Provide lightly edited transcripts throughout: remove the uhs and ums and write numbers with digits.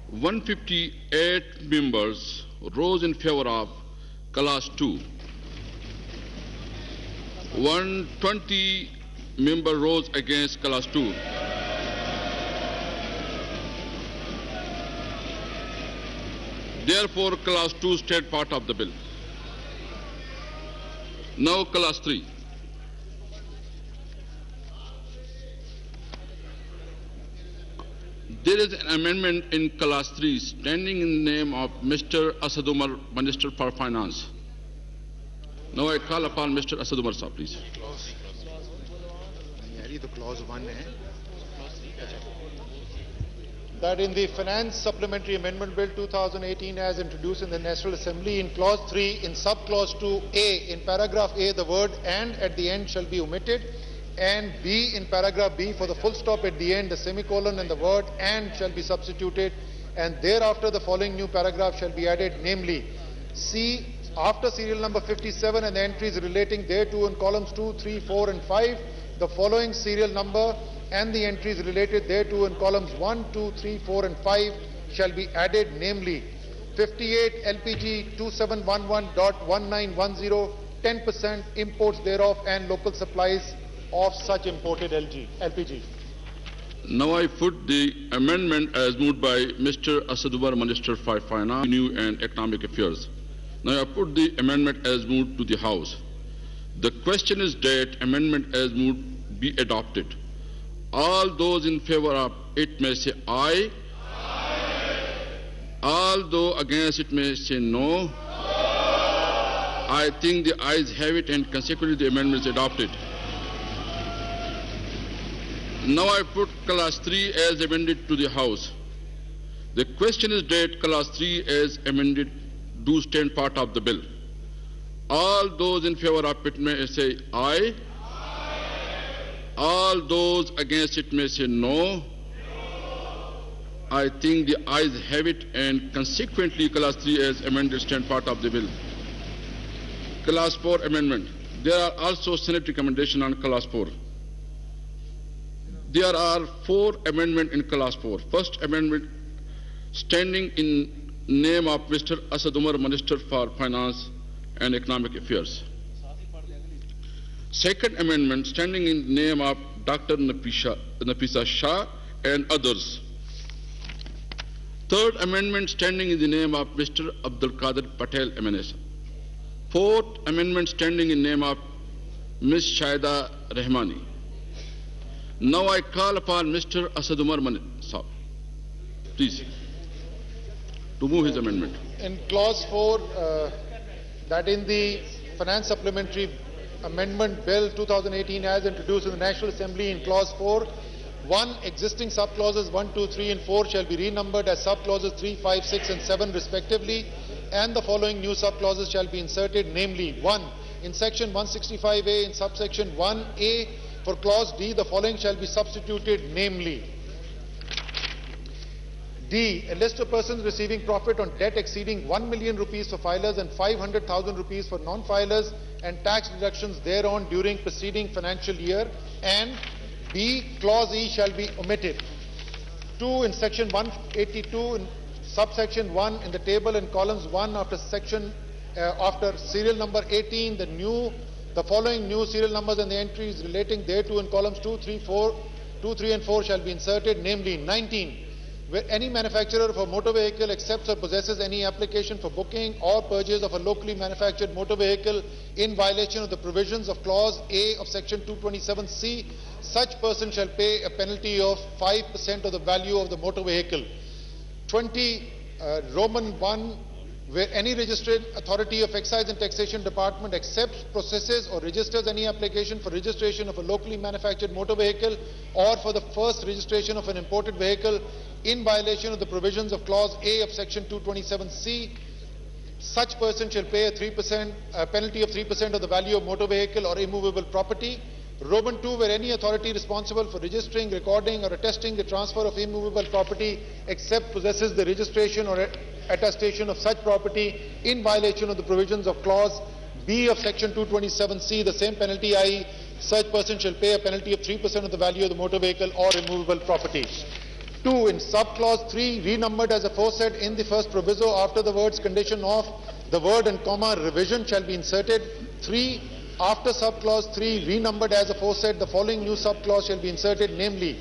158 members rose in favor of Class 2. 120 members rose against Class 2. Therefore, Class 2 stayed part of the bill. Now, Class 3. There is an amendment in Class 3 standing in the name of Mr. Asad Umar, Minister for Finance. Now I call upon Mr. Asad Umar, sir, please. Clause 1 that in the Finance Supplementary Amendment Bill 2018 as introduced in the National Assembly, in Clause 3, in Subclause 2A, in Paragraph A, the word "and" at the end shall be omitted, and B, in Paragraph B, for the full stop at the end, the semicolon and the word "and" shall be substituted, and thereafter the following new paragraph shall be added, namely, C, after serial number 57 and the entries relating thereto in columns 2, 3, 4 and 5, the following serial number and the entries related thereto in columns 1, 2, 3, 4 and 5 shall be added, namely 58 LPG 2711.1910, 10% imports thereof and local supplies of such imported LPG. Now I put the amendment as moved by Mr. Asad Umar, Minister for Finance, Revenue and Economic Affairs. Now I put the amendment as moved to the House. The question is that amendment as moved be adopted. All those in favor of it may say aye. Aye. All those against it may say no. No. I think the ayes have it and consequently the amendment is adopted. Now I put Class 3 as amended to the House. The question is that Class 3 as amended do stand part of the bill. All those in favor of it may say aye. All those against it may say no. No. I think the ayes have it and consequently Class 3 as amended stand part of the bill. Class 4 amendment. There are also Senate recommendation on Class 4. There are 4 amendments in Class 4. First amendment standing in name of Mr. Asad Umar, Minister for Finance and Economic Affairs. Second amendment standing in the name of Dr. Nafisa Shah and others. Third amendment standing in the name of Mr. Abdul Qadir Patel MNS. Fourth amendment standing in the name of Ms. Shaida Rahmani. Now I call upon Mr. Asad Umar Sahab, please, to move his amendment. In Clause 4, that in the Finance Supplementary Amendment Bill 2018 as introduced in the National Assembly, in Clause 4, 1. Existing subclauses 1, 2, 3 and 4 shall be renumbered as subclauses 3, 5, 6 and 7 respectively, and the following new subclauses shall be inserted, namely 1. In Section 165A, in subsection 1A, for Clause D, the following shall be substituted, namely D. A list of persons receiving profit on debt exceeding 1 million rupees for filers and 500,000 rupees for non-filers and tax deductions thereon during preceding financial year, and B. Clause E shall be omitted. 2. In Section 182, in subsection 1, in the table in columns 1 after serial number 18, the following new serial numbers and the entries relating thereto in columns 2, 3 and 4 shall be inserted, namely 19. Where any manufacturer of a motor vehicle accepts or possesses any application for booking or purchase of a locally manufactured motor vehicle in violation of the provisions of Clause A of Section 227C, such person shall pay a penalty of 5% of the value of the motor vehicle. 20. Roman 1. Where any registered authority of Excise and Taxation Department accepts, processes or registers any application for registration of a locally manufactured motor vehicle or for the first registration of an imported vehicle in violation of the provisions of Clause A of Section 227C, such person shall pay a penalty of 3% of the value of motor vehicle or immovable property. Roman 2, where any authority responsible for registering, recording or attesting the transfer of immovable property except possesses the registration or attestation of such property in violation of the provisions of Clause B of Section 227C, the same penalty, i.e. such person shall pay a penalty of 3% of the value of the motor vehicle or immovable property. 2. In subclause 3, renumbered as aforesaid in the first proviso, after the words condition of, the word and comma revision shall be inserted. 3. After subclause 3, renumbered as aforesaid, the following new subclause shall be inserted, namely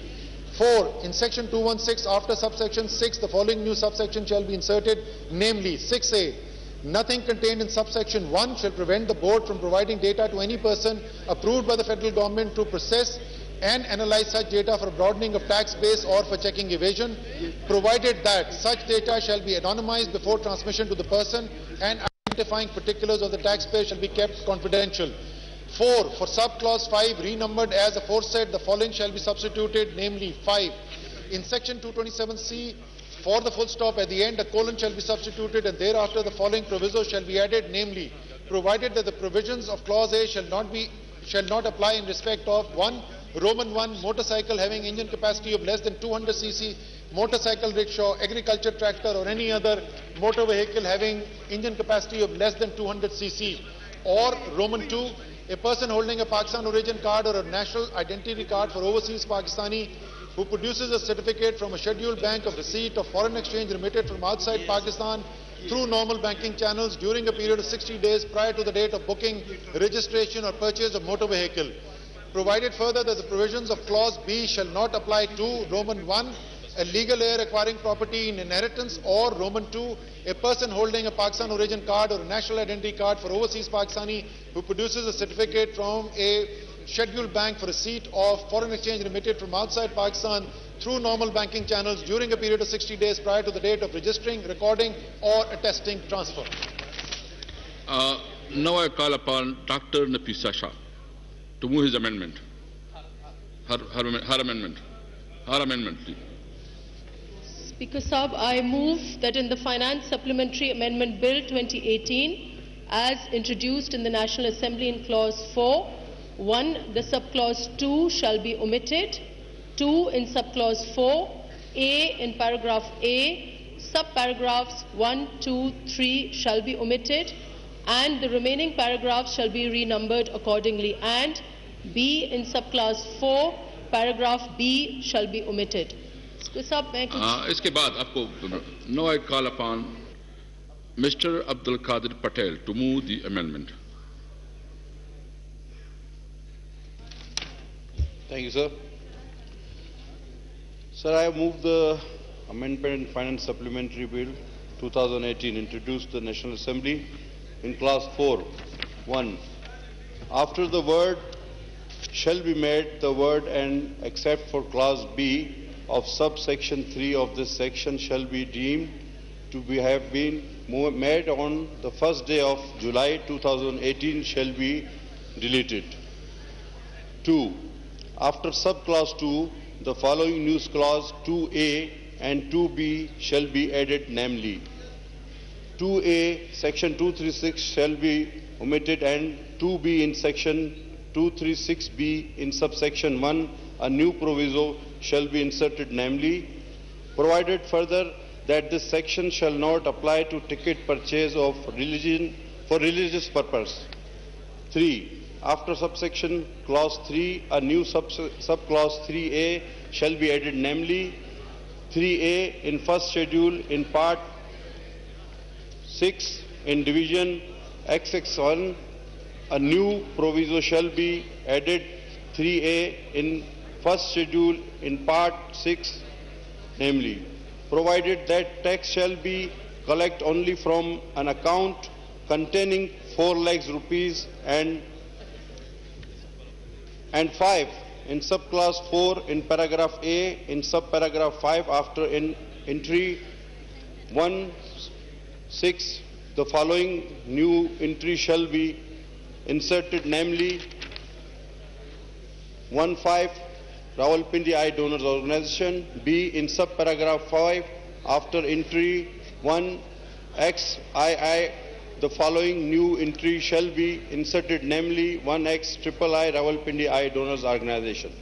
4. In section 216, after subsection 6, the following new subsection shall be inserted, namely 6A. Nothing contained in subsection 1 shall prevent the board from providing data to any person approved by the federal government to process and analyze such data for broadening of tax base or for checking evasion, provided that such data shall be anonymized before transmission to the person and identifying particulars of the taxpayer shall be kept confidential. 4. For subclause 5, renumbered as aforesaid, the following shall be substituted, namely 5. In section 227C, for the full stop at the end, a colon shall be substituted, and thereafter the following proviso shall be added, namely, provided that the provisions of clause A shall not apply in respect of 1. Roman 1, motorcycle having engine capacity of less than 200 cc, motorcycle, rickshaw, agriculture tractor or any other motor vehicle having engine capacity of less than 200 cc. Or Roman 2, a person holding a Pakistan origin card or a national identity card for overseas Pakistani who produces a certificate from a scheduled bank of receipt of foreign exchange remitted from outside Pakistan through normal banking channels during a period of 60 days prior to the date of booking, registration or purchase of motor vehicle. Provided further that the provisions of clause B shall not apply to Roman 1, a legal heir acquiring property in inheritance, or Roman 2, a person holding a Pakistan origin card or a national identity card for overseas Pakistani who produces a certificate from a scheduled bank for receipt of foreign exchange remitted from outside Pakistan through normal banking channels during a period of 60 days prior to the date of registering, recording or attesting transfer. Now I call upon Dr. Nafisa Shah to move his amendment. Her amendment. Her amendment, please. Speaker Saab, I move that in the Finance Supplementary Amendment Bill 2018, as introduced in the National Assembly in Clause 4, 1. The subclause 2 shall be omitted. 2. In subclause 4, A in paragraph A, subparagraphs 1, 2, 3 shall be omitted, and the remaining paragraphs shall be renumbered accordingly. And B in subclass 4, paragraph B shall be omitted. इसके बाद आपको now I call upon Mr. Abdul Qadir Patel to move the amendment. Thank you, sir. Sir, I have moved the Amendment Finance Supplementary Bill 2018 introduced the National Assembly in Clause 4. 1. After the word shall be made, the word and except for Clause B of subsection 3 of this section shall be deemed to have been made on the first day of July 2018 shall be deleted. 2. After subclause 2, the following news clause 2A and 2B shall be added, namely 2A section 236 shall be omitted and 2B in section 236B in subsection 1 a new proviso shall be inserted, namely provided further that this section shall not apply to ticket purchase of religion for religious purpose. 3. After subsection clause 3, a new subclause 3A shall be added, namely 3A in first schedule in part 6 in division XX1, a new proviso shall be added, 3A in first schedule in part 6, namely provided that tax shall be collected only from an account containing 4 lakhs rupees, and 5. In subclass 4 in paragraph A in subparagraph 5 after entry 1(6) the following new entry shall be inserted, namely 1(5) Rawalpindi I Donors Organization. B in subparagraph 5 after entry 1XII the following new entry shall be inserted, namely 1X III Rawalpindi I Donors Organization.